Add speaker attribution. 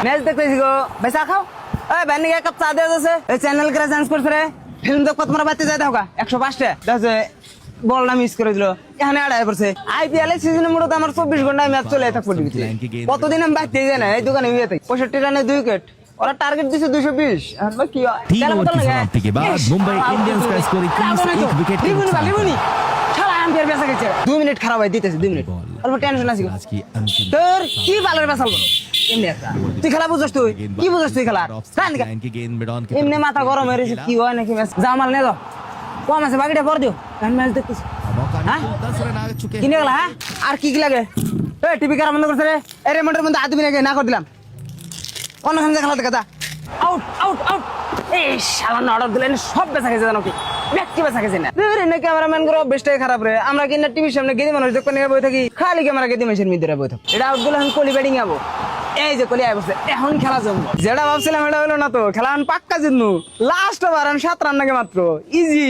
Speaker 1: match দেখতেছি গো ভাই চা খাও এই ভাই নিয়ে এক কাপ চা দেওয়া আছে এই চ্যানেল করে চেঞ্জ করছে রে ফিল্ম দেখ তোমার বাড়িতে যাই দেখো 105টা দেখছে বলটা মিস করে দিল এখানে আড়াই পড়ছে আইপিএল এর সিজনের মধ্যে আমার 24 ঘন্টায় ম্যাচ চলে থাকবে কতদিন আমি বাইতে যাই না এই দোকানে বিয়ে থেকে 65 রানে 2 উইকেট ওরা টার্গেট দিছে 220 এখন কি হয়
Speaker 2: तीन ओवर की समाप्ति के बाद मुंबई इंडियंस का स्कोर 21 एक विकेट के नुकसान
Speaker 1: শালা আম্পায়ার বেসা গেছে 2 মিনিট খারাপ হয় দিতেছে 2 মিনিট অল্প টেনশন আছে
Speaker 2: आज की अंतिम
Speaker 1: তোর কি বালের বেসাল বলো ইন্ডিয়াটা তুই খেলা বুঝছস তুই কি বুঝছস তুই খেলা
Speaker 2: की गेंद मिड ऑन
Speaker 1: এমনি মাথা গরম হয়ে রয়েছে কি হয় নাকি ম্যাচ জামাল নে দাও কম আছে বাকিটা পর দিও আমি ম্যাচ দেখতেছি হ্যাঁ
Speaker 2: 10 रन आ चुके हैं
Speaker 1: কিনে গেলা হ্যাঁ আর কি কি লাগে এই টিভি কারা বন্ধ করছে রে এই রিমোটের মধ্যে হাত দিবি নাকি না করে দিলাম অন্যখানে খেলা দেখা যা আউট আউট আউট এই শালা না অর্ডার দিলেন সব বেচা গেছে জানো কি ব্যক্তি বেচা গেছে না রে না ক্যামেরাম্যান গুলো বেশটাই খারাপ রে আমরা কি না টিভির সামনে গেদি মানুষ যখন নিয়ে বই থাকি খালি ক্যামেরা গেদি মানুষের মিদরে বই থাকি এটা আউট গুলো এখন কোলি ব্যাটিং আবো এই যে কোলি আইবছে এখন খেলা জমবো যেটা ভাবছিলাম এটা হলো না তো খেলা পাক্কা জিতনু লাস্ট ওভার 7 রান নাকি মাত্র ইজি